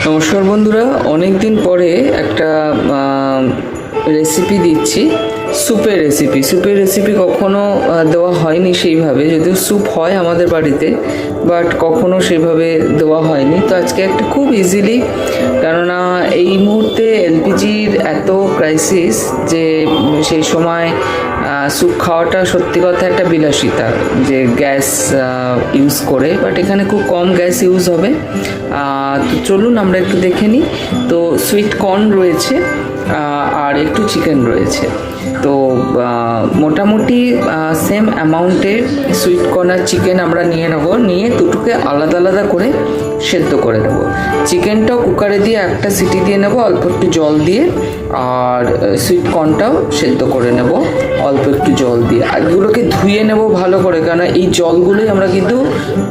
নমস্কার বন্ধুরা, অনেক দিন পরে একটা রেসিপি দিচ্ছি, স্যুপের রেসিপি কখনো দেওয়া হয়নি সেইভাবে, যদিও স্যুপ হয় আমাদের বাড়িতে, বাট কখনো সেইভাবে দেওয়া হয়নি। তো আজকে একটা খুব ইজিলি, কেননা এই মুহূর্তে এলপিজির এত ক্রাইসিস যে সেই সময় স্যুপ খাওয়াটা সত্যি কথা একটা বিলাসিতা, যে গ্যাস ইউজ করে, বাট এখানে খুব কম গ্যাস ইউজ হবে। তো চলুন আমরা একটু দেখে নিই। তো সুইট কর্ন রয়েছে আর একটু চিকেন রয়েছে। তো মোটামুটি সেম অ্যামাউন্টের সুইট কর্ন আর চিকেন আমরা নিয়ে নেবো, নিয়ে দুটোকে আলাদা আলাদা করে সেদ্ধ করে নেব। চিকেনটাও কুকারে দিয়ে একটা সিটি দিয়ে নেব অল্প একটু জল দিয়ে, আর সুইট কর্নটাও সেদ্ধ করে নেব অল্প একটু জল দিয়ে। আর এগুলোকে ধুয়ে নেব ভালো করে, কেন এই জলগুলোই আমরা কিন্তু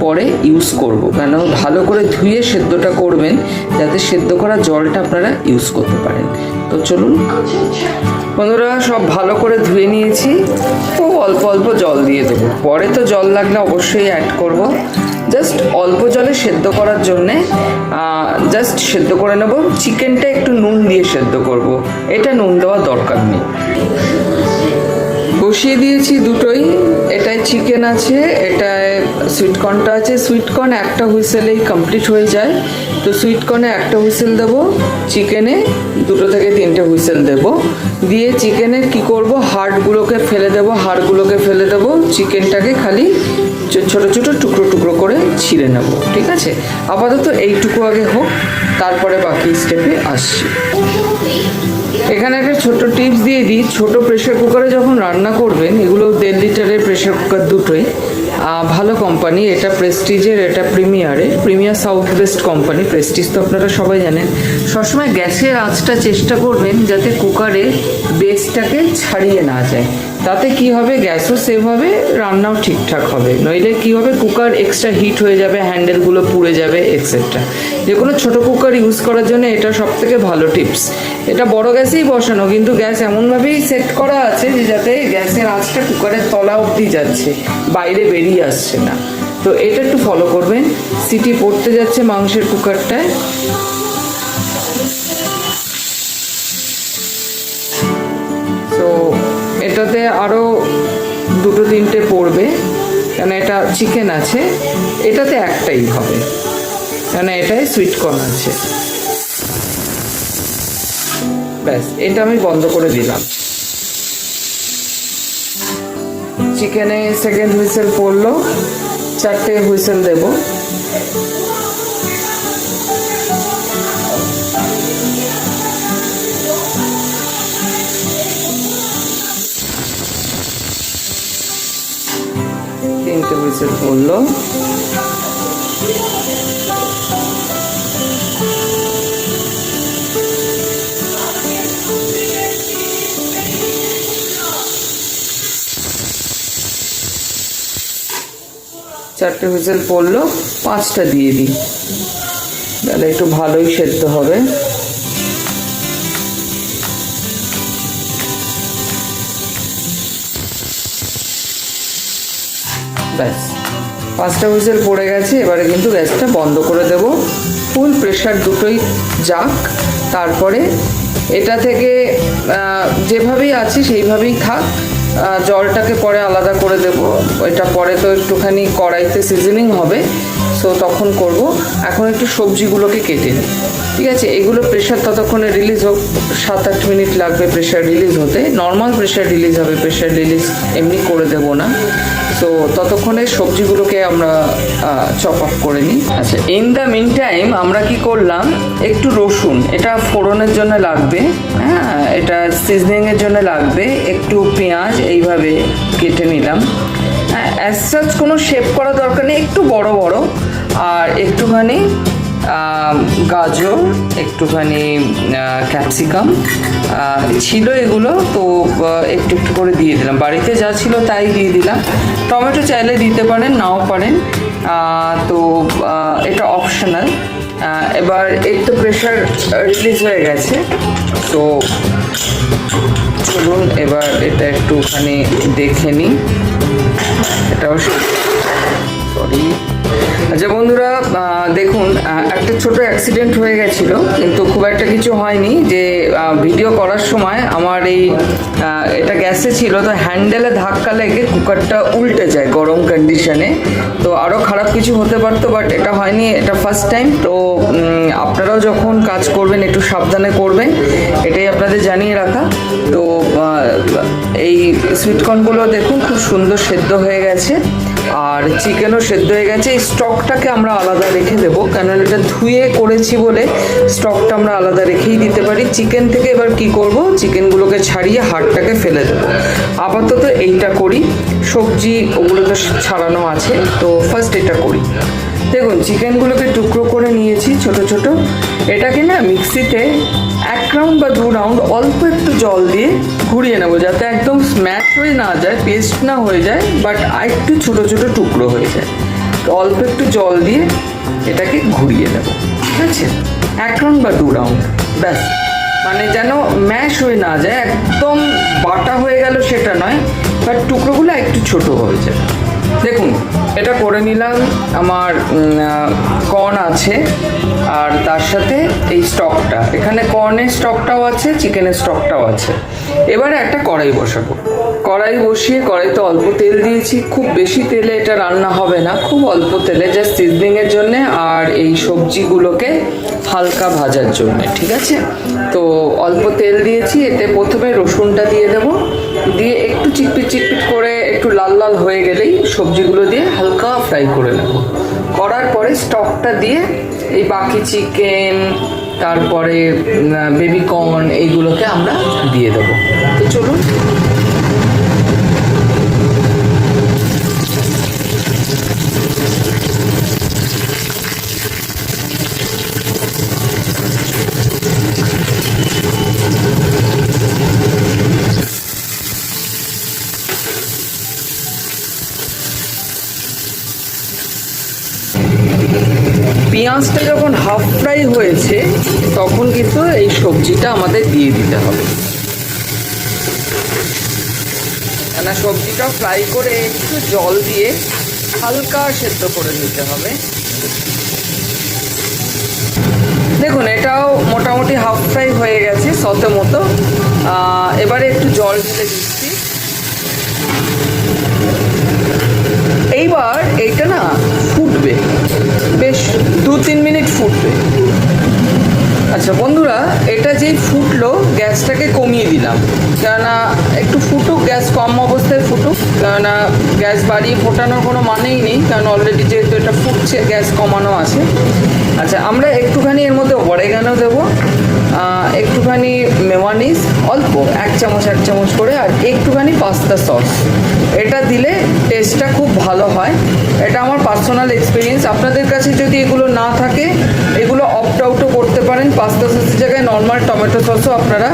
পরে ইউজ করব, কেন ভালো করে ধুয়ে সেদ্ধটা করবেন যাতে সেদ্ধ করা জলটা আপনারা ইউজ করতে পারেন। তো চলুন বন্ধুরা, সব ভালো করে ধুয়ে নিয়েছি। তো অল্প অল্প জল দিয়ে দেবো, পরে তো জল লাগলে অবশ্যই অ্যাড করব। জাস্ট অল্প জলে সেদ্ধ করার জন্যে জাস্ট সেদ্ধ করে নেব। চিকেনটা একটু নুন দিয়ে সেদ্ধ করব, এটা নুন দেওয়ার দরকার নেই। বসিয়ে দিয়েছি দুটোই, এটায় চিকেন আছে, এটায় সুইটকর্নটা আছে। সুইটকর্ন একটা হুইসেলেই কমপ্লিট হয়ে যায়, তো সুইটকর্নে একটা হুইসেল দেবো, চিকেনে 2 থেকে 3টে হুইসেল দেবো। দিয়ে চিকেনের কি করব, হাড়গুলোকে ফেলে দেবো, চিকেনটাকে খালি ছোট ছোট টুকরো টুকরো করে ছিঁড়ে নেব। ঠিক আছে, আপাতত এইটুকু আগে হোক, তারপরে বাকি স্টেপে আসছি। এখানে একটা ছোট টিপস দিয়ে দিই, ছোট প্রেশার কুকারে যখন রান্না করবেন, এগুলো 1.5 লিটারের প্রেশার কুকার দুটোই ভালো কোম্পানি, এটা প্রেস্টিজের, এটা premier south West company. Prestige তো আপনারা সবাই জানেন। সবসময় গ্যাসের আঁচটা চেষ্টা করবেন যাতে কুকারে বেসটাকে ছাড়িয়ে না যায়, তাতে কি হবে, গ্যাসও সেভ হবে, রান্নাও ঠিকঠাক হবে। নইলে কি হবে, কুকার এক্সট্রা হিট হয়ে যাবে, হ্যান্ডেলগুলো পুড়ে যাবে এক্সেট্রা। যে কোনো ছোটো কুকার ইউজ করার জন্য এটা সবথেকে ভালো টিপস। এটা বড় গ্যাসেই বসানো, কিন্তু গ্যাস এমনভাবেই সেট করা আছে যে যাতে গ্যাসের আঁচটা কুকারের তলা অবধি যাচ্ছে, বাইরে বেরিয়ে আসছে না। তো এটা একটু ফলো করবেন। সিটি পড়তে যাচ্ছে মাংসের কুকারটায়। তো এটাতে আরও 2-3টে পড়বে, কেন এটা চিকেন আছে। এটাতে একটাই হবে, কেন এটাই সুইট কর্ন আছে। ব্যাস, এটা আমি বন্ধ করে দিলাম। চিকেনে সেকেন্ড হুইসেল পড়লো, 4টে হুইসেল দেব। তিনটে হুইসেল পড়লো। চারটে হুইসেল পড়লো, 5টা দিয়ে দিই, তাহলে একটু ভালোই সেদ্ধ হবে। ব্যাস, 5টা হুইসেল পড়ে গেছে। এবারে কিন্তু গ্যাসটা বন্ধ করে দেব, ফুল প্রেশার দুটোই যাক। তারপরে এটা থেকে যেভাবেই আছে সেইভাবেই থাক, জলটাকে পরে আলাদা করে দেব। এটা পরে তো একটুখানি কড়াইতে সিজনিং হবে, সো তখন করব। এখন একটু সবজিগুলোকে কেটে নিই। ঠিক আছে, এগুলো প্রেশার ততক্ষণে রিলিজ হোক, 7-8 মিনিট লাগবে প্রেশার রিলিজ হতে। নর্মাল প্রেশার রিলিজ হবে, প্রেশার রিলিজ এমনি করে দেব না। তো ততক্ষণে সবজিগুলোকে আমরা চপ আপ করে নিই। আচ্ছা, ইন দ্য মিন টাইম আমরা কি করলাম, একটু রসুন, এটা ফোড়নের জন্য লাগবে, হ্যাঁ, এটা সিজনিংয়ের জন্য লাগবে। একটু পেঁয়াজ এইভাবে কেটে নিলাম। অ্যাজ সাচ কোনো শেপ করা দরকার নেই, একটু বড় বড়। আর একটুখানি গাজর, একটুখানি ক্যাপসিকাম ছিল এগুলো, তো একটু একটু করে দিয়ে দিলাম। বাড়িতে যা ছিল তাই দিয়ে দিলাম। টমেটো চাইলে দিতে পারেন, নাও পারেন। তো এটা অপশনাল। এবার এই তো প্রেশার রিলিজ হয়ে গেছে, তো চলুন এবার এটা একটুখানি দেখে নিই। এটাও সরি, আচ্ছা বন্ধুরা, দেখুন একটা ছোট অ্যাক্সিডেন্ট হয়ে গেছিলো, কিন্তু খুব একটা কিছু হয়নি। যে ভিডিও করার সময় আমার এটা গ্যাসে ছিল, তো হ্যান্ডেলে ধাক্কা লেগে কুকারটা উল্টে যায় গরম কন্ডিশনে। তো আরও খারাপ কিছু হতে পারতো, বাট এটা হয়নি, এটা ফার্স্ট টাইম। তো আপনারাও যখন কাজ করবেন একটু সাবধানে করবেন, এটাই আপনাদের জানিয়ে রাখা। তো এই সুইটকর্নগুলো দেখুন খুব সুন্দর সেদ্ধ হয়ে গেছে, আর চিকেনও সেদ্ধ হয়ে গেছে। এই স্টকটাকে আমরা আলাদা রেখে দেবো, কেন এটা ধুয়ে করেছি বলে স্টকটা আমরা আলাদা রেখেই দিতে পারি। চিকেন থেকে এবার কি করব, চিকেনগুলোকে ছাড়িয়ে হাড়টাকে ফেলে দেবো। আপাতত এইটা করি, সবজি ওগুলো তো ছাড়ানো আছে, তো ফার্স্ট এটা করি। দেখুন চিকেনগুলোকে টুকরো করে নিয়েছি ছোট ছোট। এটাকে না মিক্সিতে 1 রাউন্ড বা 2 রাউন্ড অল্প একটু জল দিয়ে ঘুরিয়ে নেবো, যাতে একদম স্ম্যাশ হয়ে না যায়, পেস্ট না হয়ে যায়, বাট আরেকটু ছোট ছোট টুকরো হয়ে যায়। তো অল্প একটু জল দিয়ে এটাকে ঘুরিয়ে নেবো, ঠিক আছে? 1 রাউন্ড বা 2 রাউন্ড, ব্যাস। মানে যেন ম্যাশ হয়ে না যায়, একদম বাটা হয়ে গেল সেটা নয়, বাট টুকরোগুলো একটু ছোট হয়ে যায়। দেখুন এটা করে নিলাম। আমার কর্ন আছে, আর তার সাথে এই স্টকটা, এখানে কর্নের স্টকটাও আছে, চিকেনের স্টকটাও আছে। এবারে একটা কড়াই বসাবো। কড়াই বসিয়ে কড়াইতে অল্প তেল দিয়েছি, খুব বেশি তেলে এটা রান্না হবে না, খুব অল্প তেলে, জাস্ট সিজনিংয়ের জন্যে আর এই সবজিগুলোকে হালকা ভাজার জন্য, ঠিক আছে? তো অল্প তেল দিয়েছি, এতে প্রথমে রসুনটা দিয়ে দেবো, দিয়ে একটু চিটপিট চিটপিট করে একটু লাল লাল হয়ে গেলেই সবজিগুলো দিয়ে হালকা ফ্রাই করে নেব। করার পরে স্টকটা দিয়ে এই বাকি চিকেন, তারপরে বেবি কর্ন, এইগুলোকে আমরা দিয়ে দেবো। তো চলুন। পেঁয়াজটা যখন হাফ ফ্রাই হয়েছে, তখন কিন্তু এই সবজিটা আমাদের দিয়ে দিতে হবে। কেন সবজিটা ফ্রাই করে একটু জল দিয়ে হালকা সেদ্ধ করে নিতে হবে। দেখুন এটাও মোটামুটি হাফ ফ্রাই হয়ে গেছে, সতে মতো। এবারে একটু জল ঢেলে দিচ্ছি। এইবার এইটা না ফুটবে, বেশ 2-3 মিনিট ফুটবে। আচ্ছা বন্ধুরা, এটা যেই ফুটলো গ্যাসটাকে কমিয়ে দিলাম, কেননা একটু ফুটুক, গ্যাস কম অবস্থায় ফুটুক, কেননা গ্যাস বাড়িয়ে ফোটানোর কোনো মানেই নেই, কারণ অলরেডি যেহেতু এটা ফুটছে গ্যাস কমানো আছে। আচ্ছা আমরা একটুখানি এর মধ্যে অরেগানো দেবো, একটুখানি মেয়োনিজ অল্প 1 চামচ করে, আর একটুখানি পাস্তা সস। এটা দিলে টেস্টটা খুব ভালো হয়, এটা আমার পার্সোনাল এক্সপিরিয়েন্স। আপনাদের কাছে যদি এগুলো না থাকে, এগুলো অপ্ট আউটও করতে পারেন। পাস্তা সসের জায়গায় নর্মাল টমেটো সসও আপনারা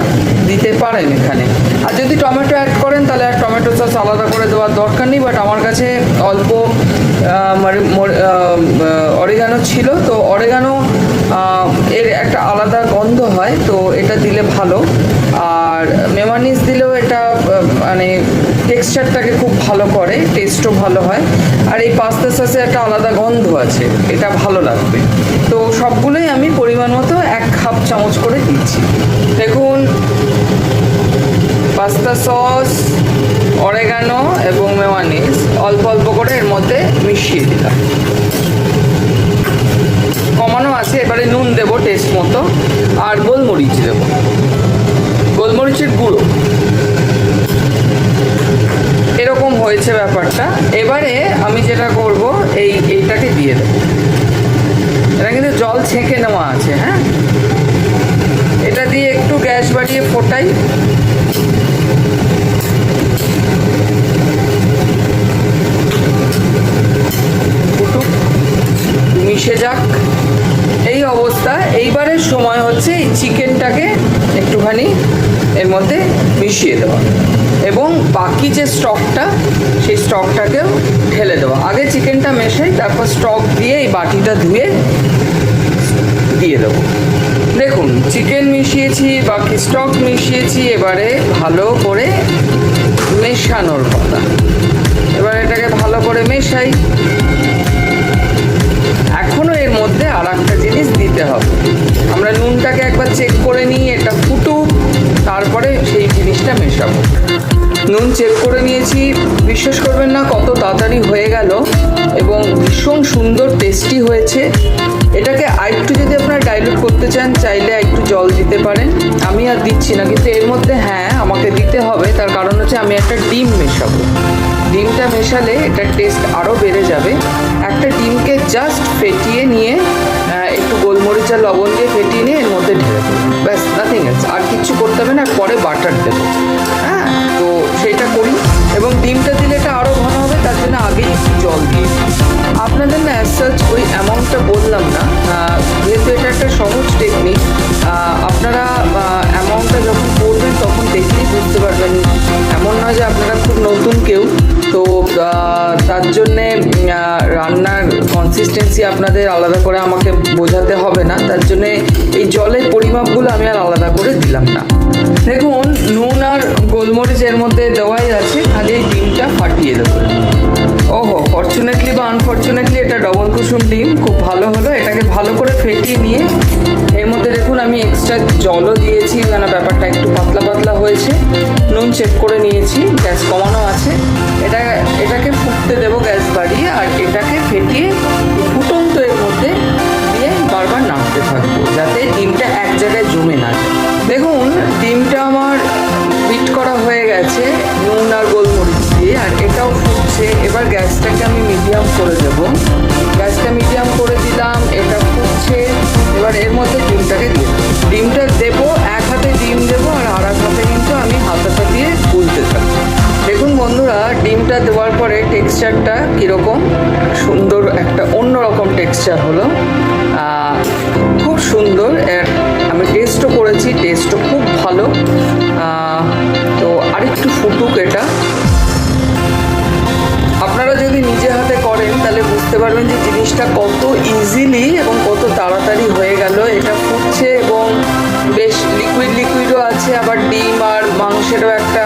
দিতে পারেন এখানে। আর যদি টমেটো অ্যাড করেন তাহলে আর টমেটো সস আলাদা করে দেওয়ার দরকার নেই, বাট আমার কাছে অল্প অরিগানো ছিল, তো অরিগানো এর একটা আলাদা গন্ধ হয়, তো এটা দিলে ভালো। আর মেয়োনিজ দিলেও এটা মানে টেক্সচারটাকে খুব ভালো করে, টেস্টও ভালো হয়। আর এই পাস্তা সসে একটা আলাদা গন্ধ আছে, এটা ভালো লাগবে। তো সবগুলোই আমি পরিমাণ মতো 1 চামচ করে দিচ্ছি। দেখুন পাস্তা সস, অরেগানো এবং মেয়োনিজ অল্প অল্প করে এর মধ্যে মিশিয়ে দিলাম। কমানো আছে, এবারে নুন দেবো টেস্ট মতো, আর গোলমরিচ দেবো, গোলমরিচের গুঁড়ো। এরকম হয়েছে ব্যাপারটা। এবারে আমি যেটা করব, এইটাকে দিয়ে দেবো। এটা কিন্তু জল ছেঁকে নেওয়া আছে, হ্যাঁ। এটা দিয়ে একটু গ্যাস বাড়িয়ে ফোটাই। ফুটুক, মিশে যাক এই অবস্থা। এইবারের সময় হচ্ছে এই চিকেনটাকে একটুখানি এর মধ্যে মিশিয়ে দেওয়া, এবং বাকি যে স্টকটা, সেই স্টকটাকেও ঢেলে দেওয়া। আগে চিকেনটা মেশাই, তারপর স্টক দিয়ে এই বাটিটা ধুয়ে দিয়ে দেবো। দেখুন চিকেন মিশিয়েছি, বাকি স্টক মিশিয়েছি, এবারে ভালো করে মেশানোর কথা। এবার এটাকে ভালো করে মেশাই। আর একটা জিনিস দিতে হবে, আমরা নুনটাকে একবার চেক করে নিই, এটা ফুটুক, তারপরে সেই জিনিসটা মেশাবো। নুন চেক করে নিয়েছি, বিশ্বাস করবেন না কত তাড়াতাড়ি হয়ে গেল এবং ভীষণ সুন্দর টেস্টি হয়েছে। এটাকে আরেকটু যদি আপনারা ডাইলুট করতে চান, চাইলে একটু জল দিতে পারেন, আমি আর দিচ্ছি না, কিন্তু এর মধ্যে হ্যাঁ আমাকে দিতে হবে, তার কারণ হচ্ছে আমি একটা ডিম মেশাবো। ডিমটা মেশালে এটার টেস্ট আরও বেড়ে যাবে। একটা ডিমকে জাস্ট ফেটিয়ে নিয়ে একটু গোলমরিচ আর লবণ দিয়ে ফেটিয়ে নিয়ে এর মধ্যে ঢেলে দেবো, ব্যাস, নাথিং এলস, আর কিচ্ছু করতে হবে না। আর পরে বাটার দেবো, হ্যাঁ, তো সেইটা করি। এবং ডিমটা দিলে এটা আরও ভালো হবে, তার জন্য আগেই একটু জল দিয়ে দিই। আপনাদের না অ্যাজ সাচ ওই অ্যামাউন্টটা বললাম না, যেহেতু এটা একটা সহজ টেকনিক, আপনারা অ্যামাউন্টটা যখন করবেন তখন দেখলেই বুঝতে পারবেন। এমন নয় যে আপনারা খুব নতুন কেউ, তো তার জন্যে রান্নার কনসিস্টেন্সি আপনাদের আলাদা করে আমাকে বোঝাতে হবে না, তার জন্যে এই জলের পরিমাপগুলো আমি আর আলাদা করে দিলাম না। দেখুন, নুন আর গোলমরিচ এর মধ্যে দেওয়াই আছে, খালি এই ডিমটা ফাটিয়ে দেবো। ওহো, ফর্চুনেটলি বা আনফর্চুনেটলি এটা ডবল কুসুম ডিম, খুব ভালো হলো। এটাকে ভালো করে ফেটিয়ে নিয়ে এর মধ্যে দেখুন আমি এক্সট্রা জলও দিয়েছি, কারণ ব্যাপারটা একটু পাতলা পাতলা হয়েছে। নুন চেক করে নিয়েছি, গ্যাস কমানো আছে। এটাকে ফুটতে দেবো গ্যাস বাড়িয়ে, আর এটাকে ফেটিয়ে ফুটন্ত এর মধ্যে দিয়ে বারবার নাড়তে থাকবো, যাতে ডিমটা এক জায়গায় জমে না যায়। দেখুন, ডিমটা আমার বিট করা হয়ে গেছে নুন আর গোলমরিচ দিয়ে, আর এটাও ফুটছে। এবার গ্যাসটাকে আমি মিডিয়াম করে দেবো, গ্যাসটা মিডিয়াম করে দিলাম, এটা ফুটছে। এবার এর মধ্যে ডিমটাকে দিয়ে দেবো। ডিমটা দেবো, এক হাতে ডিম দেবো আর এক হাতে কিন্তু আমি হাতাটা দিয়ে গুলতে থাকবো। দেখুন বন্ধুরা, ডিমটা দেওয়ার পরে টেক্সচারটা কীরকম সুন্দর, একটা অন্যরকম টেক্সচার হলো, খুব সুন্দর। আমি টেস্টও করেছি, টেস্টও খুব ভালো। তো আরেকটু ফুটুক এটা। আপনারা যদি নিজে হাতে করেন তাহলে বুঝতে পারবেন যে জিনিসটা কত ইজিলি এবং কত তাড়াতাড়ি হয়ে গেল। এটা ফুটছে এবং বেশ লিকুইডও আছে, আবার ডিম আর মাংসেরও একটা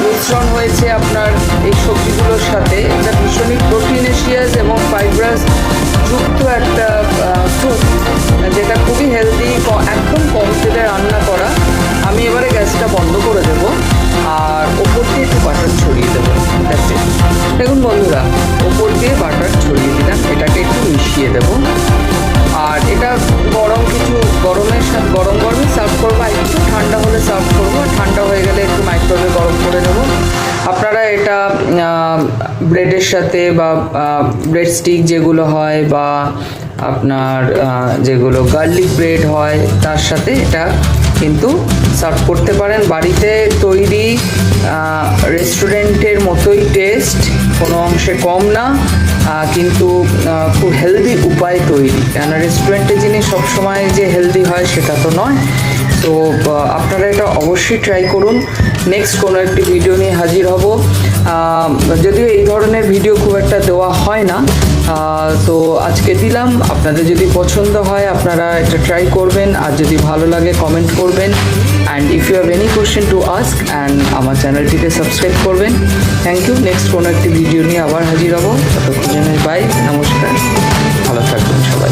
মিশ্রণ হয়েছে আপনার এই সবজিগুলোর সাথে। এটা ভীষণই প্রোটিনেশিয়াস এবং ফাইব্রাস যুক্ত একটা স্যুপ, যেটা খুবই হেলদি, একদম কম তেলে রান্না করা। আমি এবারে গ্যাসটা বন্ধ করে দেবো আর ওপর দিয়ে একটু বাটার ছড়িয়ে দেবো। দেখুন বন্ধুরা, ওপর দিয়ে বাটার ছড়িয়ে দিলাম, এটাকে একটু মিশিয়ে দেবো। আর এটা গরমে সার্ভ করবো, আর একটু ঠান্ডা হলে সার্ভ করবো। ঠান্ডা হয়ে গেলে একটু মাইক্রোওয়েভে গরম করে নেবো। আপনারা এটা ব্রেডের সাথে বা ব্রেড স্টিক যেগুলো হয় বা আপনার যেগুলো গার্লিক ব্রেড হয় তার সাথে এটা কিন্তু সার্ভ করতে পারেন। বাড়িতে তৈরি রেস্টুরেন্টের মতোই টেস্ট, কোনো অংশে কম না, কিন্তু খুব হেলদি উপায় তৈরি। কেন রেস্টুরেন্টের জিনিস সবসময় যে হেলদি হয় সেটা তো নয়। তো আপনারা এটা অবশ্যই ট্রাই করুন। নেক্সট কোনো একটি ভিডিও নিয়ে হাজির হব। যদিও এই ধরনের ভিডিও খুব একটা দেওয়া হয় না, তো আজকে দিলাম। আপনাদের যদি পছন্দ হয় আপনারা এটা ট্রাই করবেন, আর যদি ভালো লাগে কমেন্ট করবেন। And if you have any question to ask, and আমার চ্যানেলটিকে সাবস্ক্রাইব করবেন। Thank you. নেক্সট কোনো একটি ভিডিও নিয়ে আবার হাজির হব। ততক্ষণ বাই, নমস্কার, ভালো থাকবেন সবাই।